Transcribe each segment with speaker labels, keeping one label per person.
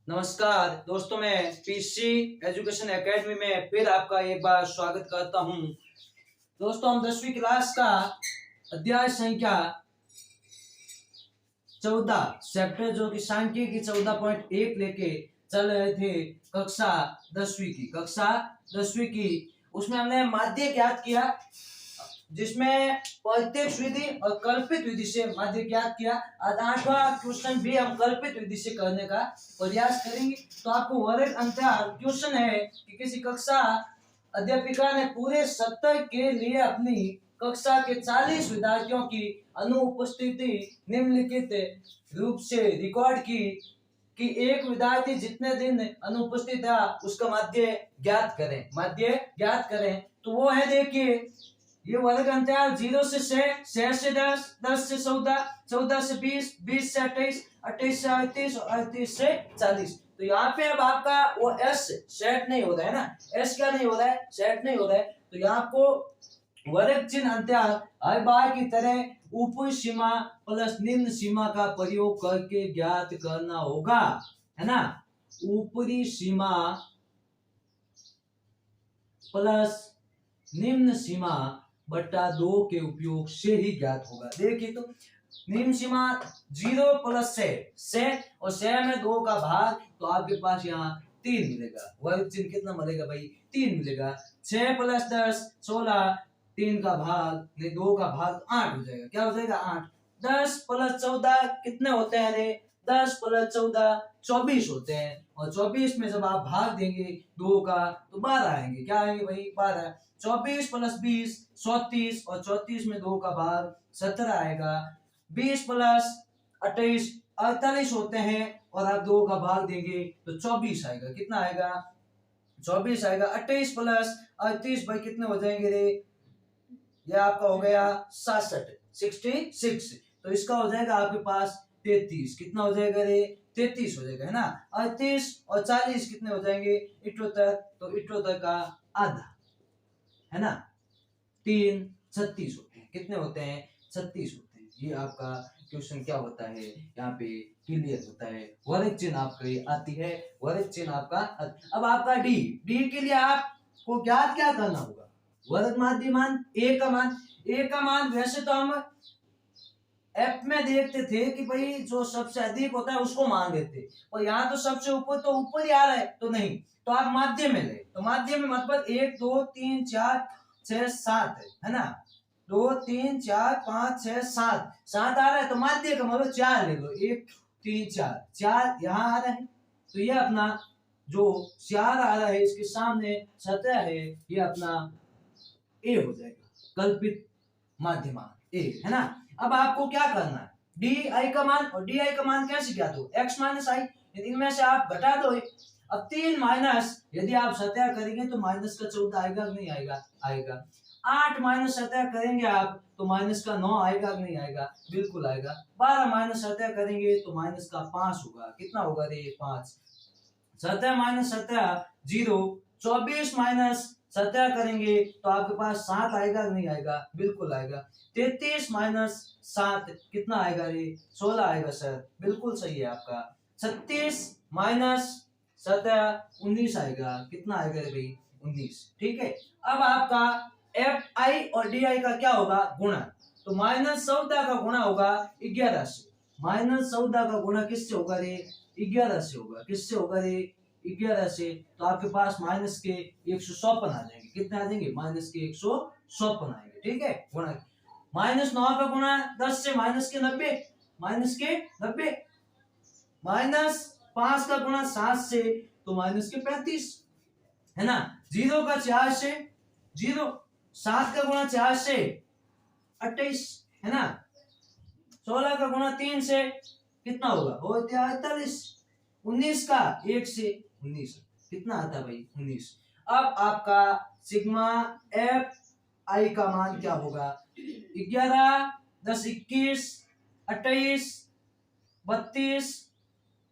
Speaker 1: नमस्कार दोस्तों, मैं पीसी एजुकेशन एकेडमी में फिर आपका एक बार स्वागत करता हूं। दोस्तों, हम 10वीं क्लास का अध्याय संख्या 14 चैप्टर जो कि सांख्यिकी 14.1 लेके चल रहे थे। कक्षा 10वीं की उसमें हमने माध्य ज्ञात किया, जिसमें प्रत्यक्ष विधि और कल्पित विधि से माध्य ज्ञात किया। आज 8वां क्वेश्चन भी हम कल्पित विधि से करने का प्रयास करेंगे। तो आपको वर्ग अंतराल क्वेश्चन है कि किसी कक्षा अध्यापिका ने पूरे सप्ताह के लिए अपनी कक्षा के 40 विद्यार्थियों की अनुपस्थिति निम्नलिखित रूप से रिकॉर्ड की कि एक विद्यार्थी जितने दिन अनुपस्थित था उसका माध्य ज्ञात करें। तो वो है, देखिए, ये वर्ग अंतराल 0 से 6, 6 से 10, 10 से 14, 14 से 20, 20 से 28, 28 से 38 और 38 से 40। तो यहाँ पे अब आपका वो एस सेट नहीं हो रहा है ना, एस क्या नहीं हो रहा है, सेट नहीं हो रहा है। तो यहाँ आपको वर्ग चिन्ह अंतराल हर बार की तरह ऊपरी सीमा प्लस निम्न सीमा का प्रयोग करके ज्ञात करना होगा, है ना। ऊपरी सीमा प्लस निम्न सीमा बट्टा 2 के उपयोग से ही ज्ञात होगा। देखिए, तो निम्न सीमा 0 प्लस 6 और 6 में 2 का भाग, तो आपके पास यहाँ 3 मिलेगा। वर्ग चिन्ह कितना मिलेगा भाई, 3 मिलेगा। 6 प्लस 10 16, 3 का भाग नहीं 2 का भाग 8 हो जाएगा। क्या हो जाएगा, 8। 10 प्लस 14 कितने होते हैं रे, 10 प्लस 14 24 होते हैं। और 24 में जब आप भाग देंगे 2 का तो 12 आएंगे। क्या आएंगे भाई, 12। 24 प्लस 20 34 और 34 में 2 का भाग 17 आएगा। 20 प्लस 28 48 होते हैं और आप 2 का भाग देंगे तो 24 आएगा। कितना आएगा, 24 आएगा। 28 प्लस 38 भाई कितने हो जाएंगे रे, ये आपका हो गया 66। तो इसका हो जाएगा आपके पास 33। कितना हो जाएगा रे, 33 हो जाएगा, है ना। 38 और 40 कितने हो जाएंगे, 78। तो 78 का आधा, है ना। 3 36 होते हैं। कितने होते हैं, 36 होते हैं। ये आपका क्वेश्चन क्या होता है, यहाँ पे क्लियर होता है। वर्ग चिन्ह आपकी आती है, वर्ग चिन्ह आपका। अब आपका डी के लिए आपको ज्ञात क्या करना होगा, वर्ग माध्य मान, ए का मान वैसे तो हम एफ में देखते थे कि भाई जो सबसे अधिक होता है उसको मान लेते, और यहाँ तो सबसे ऊपर तो ऊपर ही आ रहा है, तो नहीं, तो आप माध्य में ले। तो माध्य में मतलब 1 2 3 4 6 7 है ना। 2 3 4 5 6 7 7 आ रहा है, तो माध्य का मतलब 4 ले लो। 1 3 4 यहाँ आ रहा है, तो ये अपना जो 4 आ रहा है इसके सामने 17 है, ये अपना ए हो जाएगा, कल्पित माध्यमान ए, है ना। अब आपको क्या करना है, डी आई का मान, और डी आई का मान कैसे ज्ञात हो, x माइनस आई, इनमें से आप घटा दो। अब 3 माइनस, यदि आप सत्या करेंगे तो माइनस का 14 आएगा कि नहीं आएगा, आएगा। 8 माइनस सत्या करेंगे आप तो माइनस का 9 आएगा कि नहीं आएगा, बिल्कुल आएगा। 12 माइनस सत्या करेंगे तो माइनस का 5 होगा। कितना होगा रे, 5। 17 माइनस 17 0। 24 माइनस 17 करेंगे तो आपके पास 7 आएगा कि नहीं आएगा, बिल्कुल आएगा। 33 माइनस 7 कितना आएगा रे, 16 आएगा सर, बिल्कुल सही है आपका। 36 माइनस 17 19 आएगा। कितना आएगा रे भाई, 19। ठीक है। अब आपका एफ आई और डी आई का क्या होगा, गुणा। तो माइनस 14 का गुणा होगा 11 से। माइनस 14 का गुणा किससे होगा रे, 11 से होगा। किससे होगा रे, 11 से। तो आपके पास माइनस के 154 आ जाएंगे। कितने आ जाएंगे, माइनस के 154 आएंगे। ठीक है, गुणा। माइनस 9 का गुणा 10 से, माइनस के 90, माइनस के 90। माइनस 5 का गुणा 7 से, तो माइनस के 35, है ना। 0 का 4 से, 0। 7 का गुणा 4 से 28, है ना। 16 का गुणा 3 से कितना होगा, वो 48। 19 का 1 से 19, कितना आता भाई, 19। अब आपका सिग्मा एफ आई का मान क्या होगा, 11 10 21 28 32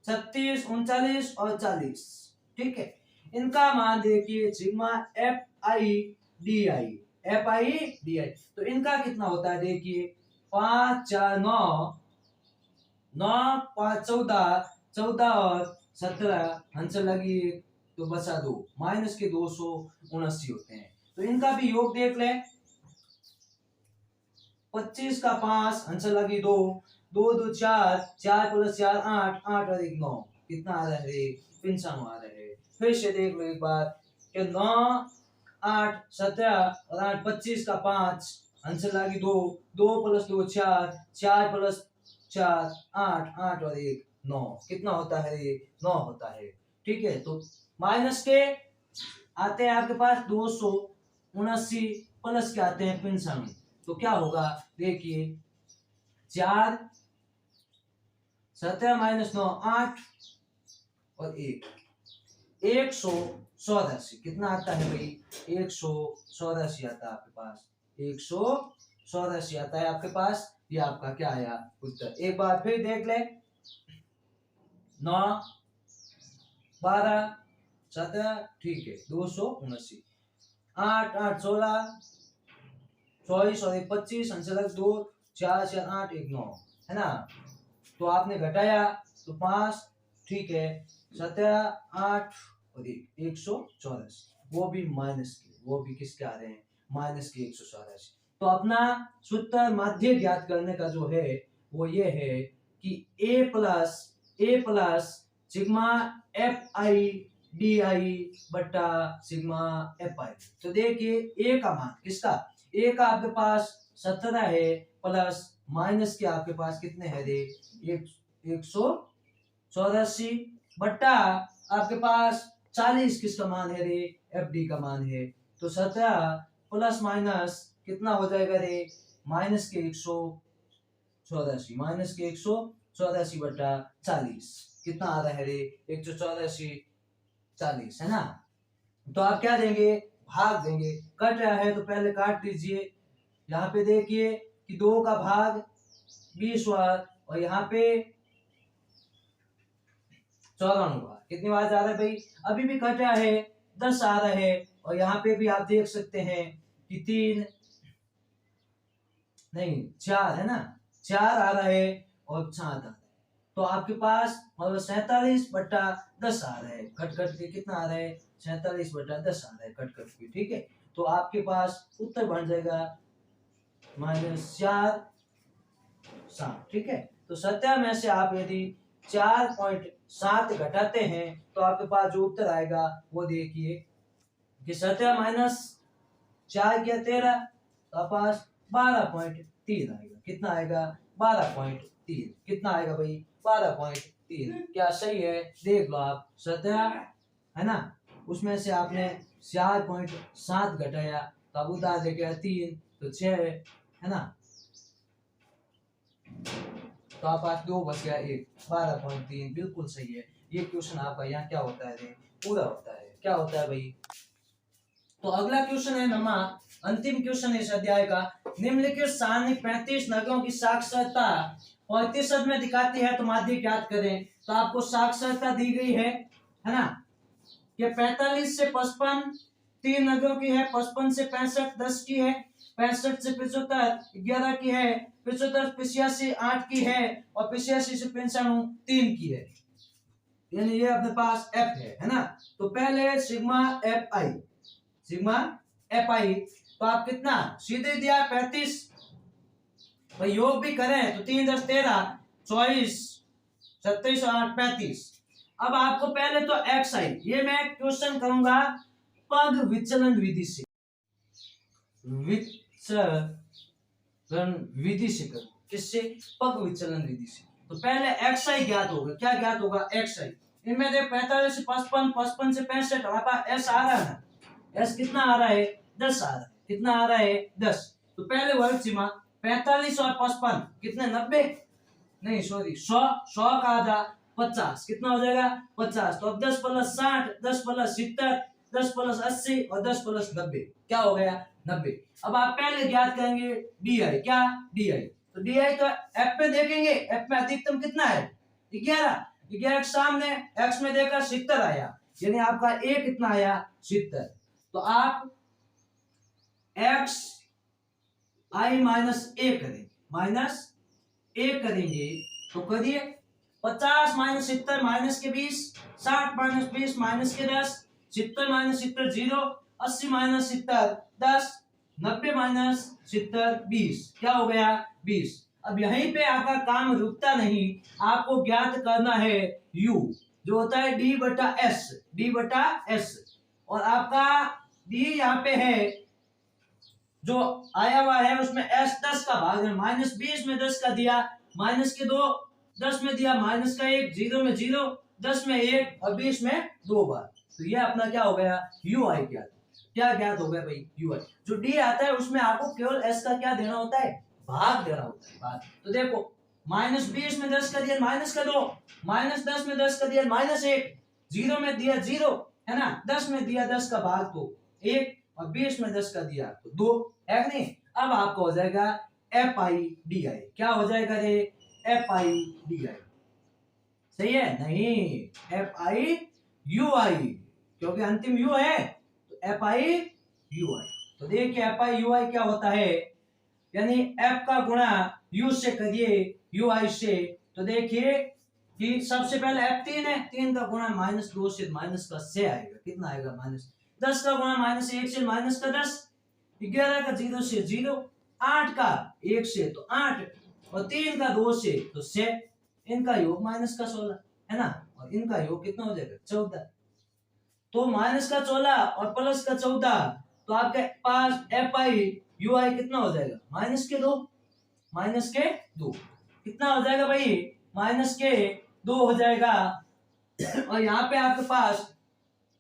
Speaker 1: 36 39 और 40। ठीक है, इनका मान देखिए, sigma F I D I, F I D I, तो इनका कितना होता है, देखिए 5 4 9 9 5 14 14 और 17 आंसर लगी 1 तो बचा 2 माइनस के 279 होते हैं। तो इनका भी योग देख ले। 25 का 5 आंसर लगी 2 2 2 4 4 प्लस 4 8 8 और 1 9 कितना आ रहा है 55 आ रहा है। फिर से देख लो एक बार कि 9 8 17 और 8 25 का 5 आंसर लगी 2 2 प्लस 2 4 4 प्लस 4 8 8 और 1 9 कितना होता है 9 होता है। ठीक है, तो माइनस के आते हैं आपके पास 279 प्लस के आते हैं 55। तो क्या होगा देखिए 4 17 माइनस 9 8 और 1 184 कितना आता है भाई 184 आता है आपके पास 184 आता है आपके पास। ये आपका क्या आया उत्तर। एक बार फिर देख ले 9 12 17 ठीक है 279 8 8 16 24 और 25 आंसर 2 4 4 8 1 9 है ना। तो आपने घटाया तो 5 ठीक है 17 8 और 184 वो भी माइनस के वो भी किसके आ रहे हैं माइनस के 184। तो अपना सूत्र माध्य ज्ञात करने का जो है वो ये है कि a plus sigma F I D I बटा सिग्मा एफ आई। तो देखिए a का मान किसका a का आपके पास 17 है प्लस माइनस के आपके पास कितने है रे 184 बटा आपके पास 40 किसका मान है रे एफ डी का मान है। तो 17 प्लस माइनस कितना हो जाएगा रे माइनस के 184 बटा 40 कितना आ रहा है रे 184 40 है ना। तो आप क्या देंगे भाग देंगे। कट रहा है तो पहले काट दीजिए। यहाँ पे देखिए कि 2 का भाग 20 बार और यहाँ पे 94 बार कितनी बार जा रहा है भाई। अभी भी कट रहा है 10 आ रहा है और यहाँ पे भी आप देख सकते हैं कि 3 नहीं 4 है ना 4 आ रहा है और 7 आ रहा है। तो आपके पास मतलब 47 बटा 10 आ रहा है कट कट के कितना आ रहा है 47 बटा 10 आ रहा है कट कट के। ठीक है, तो आपके पास उत्तर बन जाएगा -4 7। ठीक है, तो 17 में से आप यदि 4.7 घटाते हैं तो आपके पास जो उत्तर आएगा वो देखिए कि 17 माइनस 4 क्या 13 तो आपके पास 12.3 आएगा। कितना आएगा 12.3 कितना आएगा भाई 12.3। क्या सही है देख लो आप 17 है ना उसमें से आपने 4.7 घटाया तो अब उतार देगा 3 तो 6 है ना। तो आप पास 2 बच गया 1 12.3 बिल्कुल सही है। ये क्वेश्चन आपका यहाँ क्या होता है पूरा होता है। क्या होता है भाई। तो अगला क्वेश्चन है नमा अंतिम क्वेश्चन इस अध्याय का। निम्नलिखित सारणी 35 नगरों की साक्षरता 35% में दिखाती है तो माध्य ज्ञात करें। तो आपको साक्षरता दी गई है ना कि 45 से 55 3 नगरों की है 55 से 65 10 की है 65 से 75 11 की है 75 85 8 की है और 85 से 95 3 की है। यानी ये अपने पास एफ है ना। तो पहले सिग्मा एफ आई तो आप कितना सीधे दिया 35 भाई योग भी करें तो 3 10 13 24 27 और 8 35। अब आपको पहले तो एक्स आई ये मैं क्वेश्चन करूंगा पग विचलन विधि से करूं किससे पग विचलन विधि से। तो पहले एक्स आई ज्ञात होगा। क्या ज्ञात होगा एक्स आई इनमें देख 45 से 55 55 से 65 हमारे पास एस आ रहा है ना एस कितना आ रहा है 10 आ रहा है। कितना आ रहा है 10। तो पहले वर्ग सीमा 45 और 55 कितने 90 नहीं सॉरी 100 का आधा 50 कितना हो जाएगा 50। तो अब 10 प्लस 60 10 प्लस 70 10 प्लस 80 और 10 प्लस 90 क्या हो गया 90। अब आप पहले ज्ञात करेंगे डी आई क्या डी आई। तो डी आई तो एफ पे देखेंगे एफ में अधिकतम कितना है 11 11 के सामने एक्स में देखा 70 आया यानी आपका ए कितना आया 70। तो आप एक्स आई माइनस ए करेंगे तो करिए 50 माइनस 70 माइनस के 20, 60 माइनस 20 माइनस के 10, 70 माइनस 70 0, 80 माइनस 70 10, 90 माइनस 70 20, क्या हो गया 20। अब यहीं पे आपका काम रुकता नहीं, आपको ज्ञात करना है u जो होता है d बटा s, और आपका d यहाँ पे है जो आया हुआ है उसमें s 10 का भाग है, माइनस 20 में 10 का दिया, माइनस के 2 10 में दिया, माइनस का 1 0 में 0, 10 में 1 और 20 में 2 बार। तो ये अपना क्या हो गया ui ज्ञात। क्या ज्ञात हो गया भाई ui। जो d आता है उसमें आपको केवल s का क्या देना होता है भाग देना होता है भाग। तो देखो माइनस 20 में 10 का दिया माइनस का 2, माइनस 10 में 10 का दिया माइनस 1, 0 में दिया 0 है ना, 10 में दिया 10 का भाग तो 1 और 20 में 10 का दिया तो 2 है नहीं। अब आपको हो जाएगा एफ आई डी आई, क्या हो जाएगा रे एफ आई डी आई, सही है नहीं एफ आई यू आई, क्योंकि अंतिम यू है तो एफ आई यू आई। तो देखिए एफ आई यू आई क्या होता है, यानी एफ का गुणा यू से करिए यू आई से। तो देखिए कि सबसे पहले एफ 3 है, 3 का गुणा माइनस 2 से माइनस का से आएगा, कितना आएगा माइनस 10 का गुणा माइनस 1 से माइनस का 10, 11 का 0 से 0, 8 का 1 से तो 8 और 3 का 2 से तो 6, इनका योग माइनस का 16 है ना, और इनका योग कितना हो जाएगा 14। तो माइनस का 16 और प्लस का 14, तो आपके पास एफ आई यू आई कितना हो जाएगा माइनस के 2, माइनस के 2 कितना हो जाएगा भाई माइनस के 2 हो जाएगा। और यहाँ पे आपके पास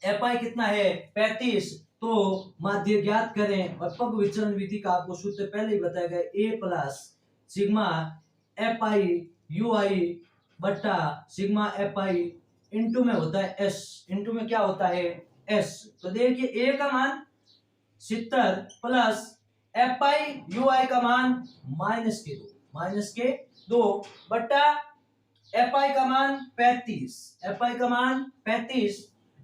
Speaker 1: एफ आई कितना है 35। तो माध्य ज्ञात करें, और पग विचलन विधि का आपको सूत्र पहले ही बताया गया A plus sigma F I U I बट्टा सिग्मा एफ आई इंटू में होता है एस, इंटू में क्या होता है एस। तो देखिए ए का मान 70 प्लस एफ आई यू आई का मान माइनस के 2 बट्टा एफ आई का मान 35, एफ आई का मान 35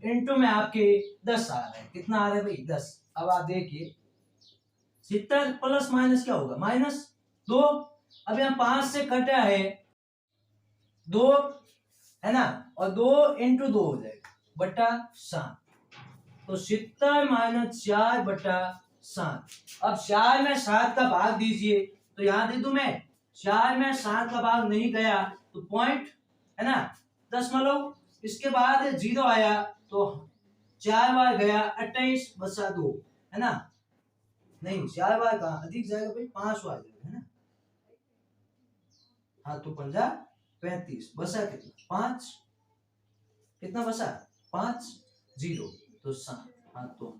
Speaker 1: इंटू में आपके 10 आ रहा है, कितना आ रहा है भाई 10। अब आप देखिए 70 प्लस माइनस क्या होगा माइनस 2, अब यहाँ 5 से कटा है 2 है ना, और 2 इंटू 2 हो जाएगा बट्टा 7, तो 70 माइनस 4 बट्टा 7। अब 4 में 7 का भाग दीजिए, तो यहाँ दे दूं मैं 4 में 7 का भाग नहीं गया तो पॉइंट है ना, दशमलव, इसके बाद 0 आया तो 4 बार गया 28 बसा 2 है ना, नहीं 4 बार कहाँ अधिक जाएगा भाई 5 बार जाएगा है ना, हाँ तो 35 बसा कितना 5, कितना बसा 5 0 तो 7, हाँ तो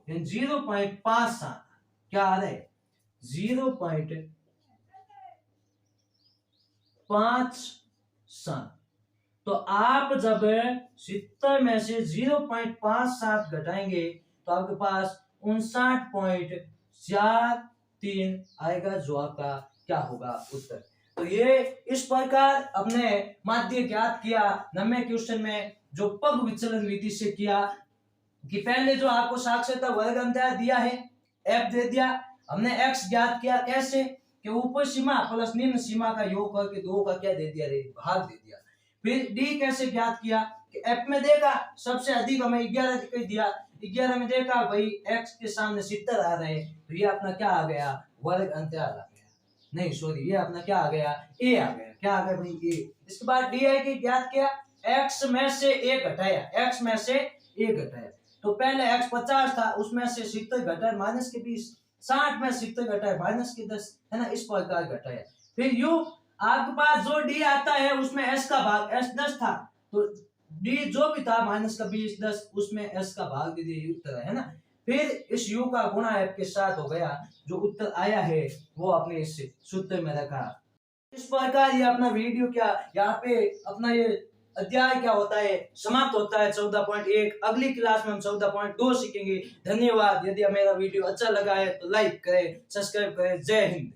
Speaker 1: 0.57 क्या आ रहा है 0.57। तो आप जब 70 में से 0.57 घटाएंगे तो आपके पास 59.43 आएगा, जो आपका क्या होगा उत्तर। तो ये इस प्रकार अपने माध्य ज्ञात किया 90 क्वेश्चन में, जो पग विचलन विधि से किया कि पहले जो आपको साक्षरता वर्ग अंतर दिया है एफ दे दिया, हमने एक्स ज्ञात किया कैसे कि ऊपर सीमा प्लस निम्न सीमा का योग करके 2 का क्या दे दिया रे भाग दे दिया। फिर डी कैसे ज्ञात किया कि एफ में देखा सबसे अधिक हमें 11 दिया, 11 में देखा भाई एक्स के सामने 70 आ रहे, तो ये अपना क्या आ गया वर्ग अंतर आ गया, नहीं सॉरी ये अपना क्या आ गया ए आ गया, क्या आ गया भाई ए। इसके बाद डी आई की ज्ञात किया, एक्स में से ए घटाया, एक्स में से ए घटाया, तो पहले एक्स 50 था उसमें से 70 घटाया माइनस के 20, 60 में 70 घटाया माइनस के 10 है ना, इस प्रकार घटाया। फिर यू आपके पास जो डी आता है उसमें एस का भाग एस 10 था, तो डी जो भी था माइनस का 20 10 उसमें एस का भाग दे दिया उत्तर है ना। फिर इस यू का गुणा एफ के साथ हो गया, जो उत्तर आया है वो अपने इस सूत्र में रखा। इस प्रकार ये अपना वीडियो क्या यहाँ पे अपना ये अध्याय क्या होता है समाप्त होता है 14.1। अगली क्लास में हम 14.2 सीखेंगे। धन्यवाद। यदि मेरा वीडियो अच्छा लगा है तो लाइक करें, सब्सक्राइब करें। जय हिंद।